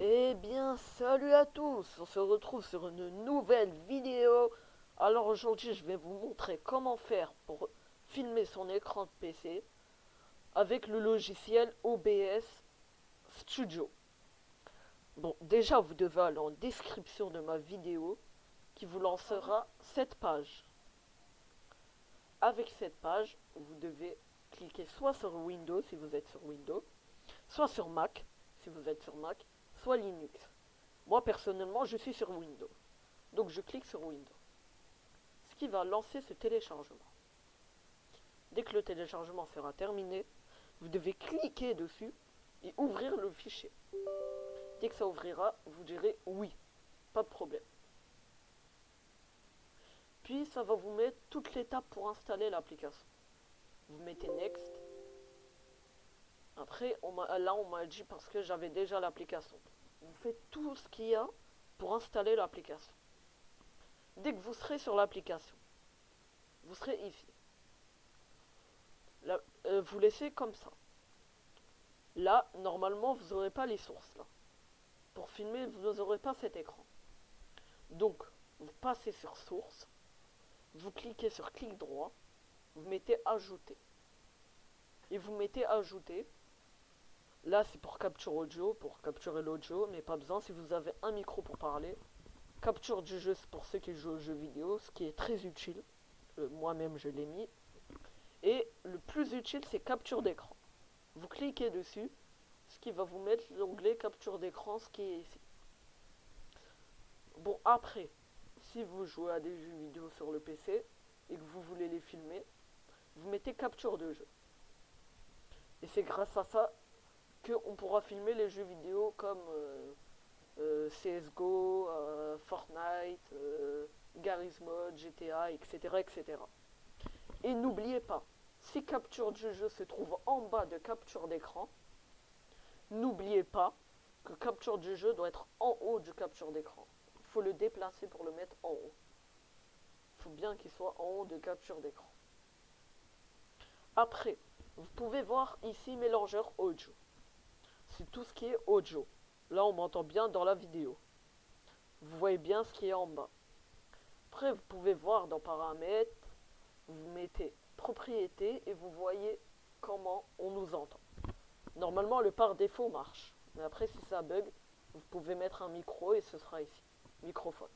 Eh bien, salut à tous! On se retrouve sur une nouvelle vidéo. Alors aujourd'hui, je vais vous montrer comment faire pour filmer son écran de PC avec le logiciel OBS Studio. Bon, déjà, vous devez aller en description de ma vidéo qui vous lancera cette page. Avec cette page, vous devez cliquer soit sur Windows si vous êtes sur Windows, soit sur Mac si vous êtes sur Mac, soit Linux. Moi personnellement, je suis sur Windows. Donc je clique sur Windows. Ce qui va lancer ce téléchargement. Dès que le téléchargement sera terminé, vous devez cliquer dessus et ouvrir le fichier. Dès que ça ouvrira, vous direz oui, pas de problème. Puis ça va vous mettre toute l'étape pour installer l'application. Vous mettez Next. Après, là on m'a dit parce que j'avais déjà l'application. Vous faites tout ce qu'il y a pour installer l'application. Dès que vous serez sur l'application, vous serez ici. Là, vous laissez comme ça. Là, normalement, vous n'aurez pas les sources. Là. Pour filmer, vous n'aurez pas cet écran. Donc, vous passez sur source, vous cliquez sur clic droit, vous mettez ajouter. Et vous mettez ajouter. Là, c'est pour capture audio, pour capturer l'audio, mais pas besoin si vous avez un micro pour parler. Capture du jeu, c'est pour ceux qui jouent aux jeux vidéo, ce qui est très utile. Moi-même, je l'ai mis. Et le plus utile, c'est capture d'écran. Vous cliquez dessus, ce qui va vous mettre l'onglet capture d'écran, ce qui est ici. Bon, après, si vous jouez à des jeux vidéo sur le PC et que vous voulez les filmer, vous mettez capture de jeu. Et c'est grâce à ça qu'on pourra filmer les jeux vidéo comme CSGO, Fortnite, Garry's Mod, GTA, etc., etc. Et n'oubliez pas, si capture du jeu se trouve en bas de capture d'écran, n'oubliez pas que capture du jeu doit être en haut du capture d'écran. Il faut le déplacer pour le mettre en haut. Il faut bien qu'il soit en haut de capture d'écran. Après, vous pouvez voir ici mélangeur audio. C'est tout ce qui est audio. Là, on m'entend bien dans la vidéo. Vous voyez bien ce qui est en bas. Après, vous pouvez voir dans paramètres, vous mettez propriété et vous voyez comment on nous entend. Normalement, le par défaut marche. Mais après, si ça bug, vous pouvez mettre un micro et ce sera ici. Microphone.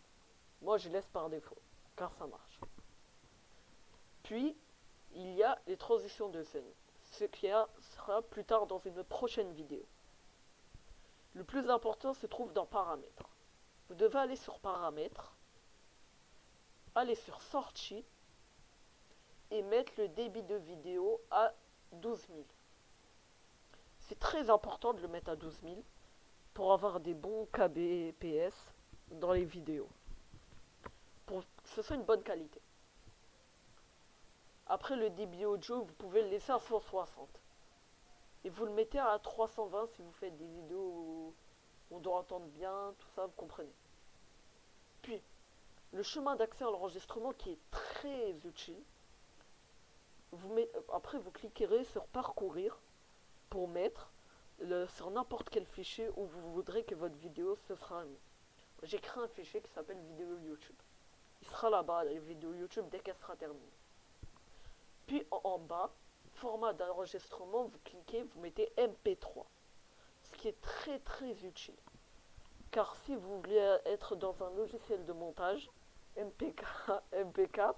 Moi, je laisse par défaut, car ça marche. Puis, il y a les transitions de scène. Ce qui sera plus tard dans une prochaine vidéo. Le plus important se trouve dans paramètres. Vous devez aller sur paramètres, aller sur sortie et mettre le débit de vidéo à 12 000. C'est très important de le mettre à 12 000 pour avoir des bons kbps dans les vidéos. Pour que ce soit une bonne qualité. Après le débit audio, vous pouvez le laisser à 160. Et vous le mettez à 320 si vous faites des vidéos où on doit entendre bien, tout ça, vous comprenez. Puis, le chemin d'accès à l'enregistrement qui est très utile. Après, vous cliquerez sur parcourir pour mettre sur n'importe quel fichier où vous voudrez que votre vidéo se sera mis. J'ai créé un fichier qui s'appelle vidéo YouTube. Il sera là-bas, la vidéo YouTube, dès qu'elle sera terminée. Puis en bas, format d'enregistrement, vous cliquez, vous mettez MP3. Ce qui est très très utile. Car si vous voulez être dans un logiciel de montage, MP4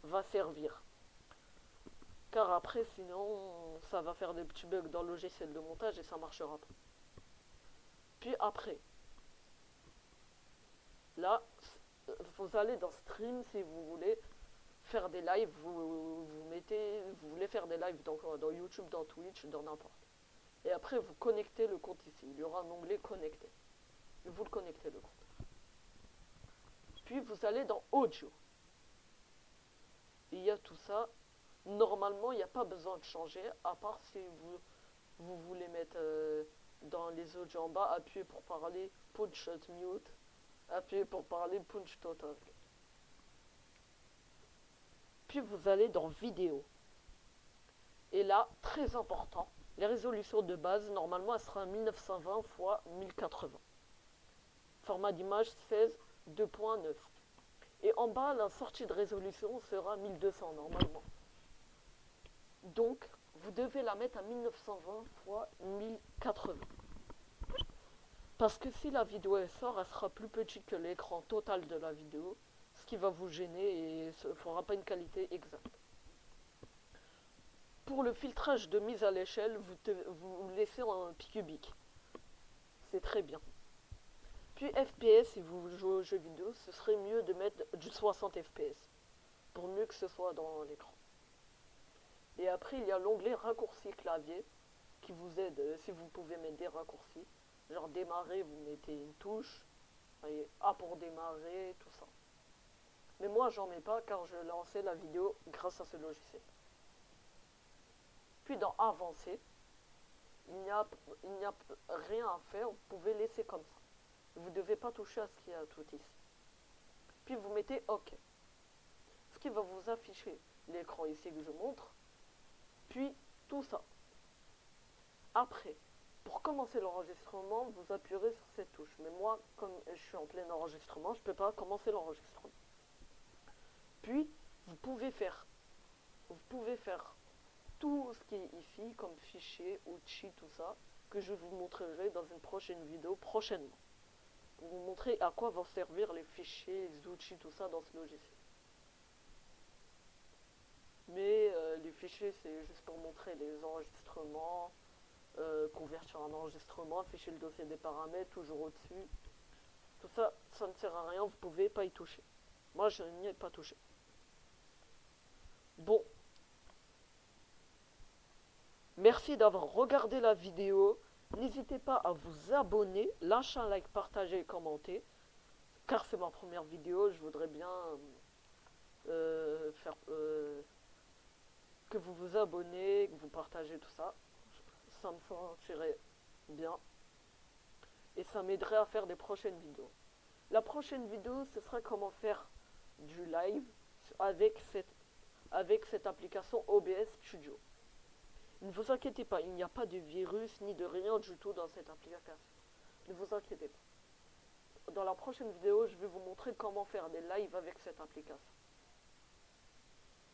va servir. Car après, sinon, ça va faire des petits bugs dans le logiciel de montage et ça marchera pas. Puis après, là, vous allez dans Stream si vous voulez faire des lives. Vous voulez faire des lives dans YouTube, dans Twitch, dans n'importe. Et après, vous connectez le compte ici. Il y aura un onglet connecté. Et vous le connectez le compte. Puis vous allez dans Audio. Il y a tout ça. Normalement, il n'y a pas besoin de changer, à part si vous voulez mettre dans les audios en bas, appuyer pour parler, punch mute, appuyer pour parler, punch total. Puis vous allez dans vidéo. Et là, très important, les résolutions de base, normalement, elle sera 1920 x 1080. format d'image 16 2.9. Et en bas, la sortie de résolution sera 1200 normalement. Donc, vous devez la mettre à 1920 x 1080. Parce que si la vidéo elle sort, elle sera plus petite que l'écran total de la vidéo, ce qui va vous gêner et ne fera pas une qualité exacte. Pour le filtrage de mise à l'échelle, vous laissez en pi cubique. C'est très bien. Puis FPS, si vous jouez aux jeux vidéo, ce serait mieux de mettre du 60 FPS pour mieux que ce soit dans l'écran. Et après, il y a l'onglet raccourci clavier qui vous aide si vous pouvez mettre des raccourcis. Genre démarrer, vous mettez une touche. Voyez, A pour démarrer, tout ça. Mais moi, j'en mets pas car je lançais la vidéo grâce à ce logiciel. Puis dans avancer, il n'y a rien à faire, vous pouvez laisser comme ça. Vous ne devez pas toucher à ce qu'il y a tout ici. Puis vous mettez OK. Ce qui va vous afficher l'écran ici que je montre. Puis tout ça. Après, pour commencer l'enregistrement, vous appuierez sur cette touche. Mais moi, comme je suis en plein enregistrement, je ne peux pas commencer l'enregistrement. Puis, vous pouvez faire tout ce qui est ici, comme fichier, outils, tout ça, que je vous montrerai dans une prochaine vidéo prochainement. Pour vous montrer à quoi vont servir les fichiers, les outils, tout ça dans ce logiciel. Mais les fichiers, c'est juste pour montrer les enregistrements, convertir en enregistrement, afficher le dossier des paramètres, toujours au-dessus. Tout ça, ça ne sert à rien, vous ne pouvez pas y toucher. Moi, je n'y ai pas touché. Bon. Merci d'avoir regardé la vidéo. N'hésitez pas à vous abonner, lâcher un like, partager et commenter. Car c'est ma première vidéo, je voudrais bien faire que vous vous abonnez, que vous partagez tout ça. Ça me sentirait bien. Et ça m'aiderait à faire des prochaines vidéos. La prochaine vidéo, ce sera comment faire du live avec cette application OBS Studio. Ne vous inquiétez pas, il n'y a pas de virus ni de rien du tout dans cette application. Ne vous inquiétez pas. Dans la prochaine vidéo, je vais vous montrer comment faire des lives avec cette application.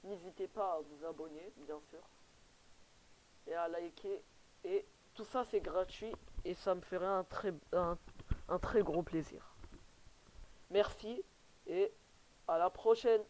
N'hésitez pas à vous abonner, bien sûr, et à liker. Et tout ça, c'est gratuit et ça me ferait un très gros plaisir. Merci et à la prochaine.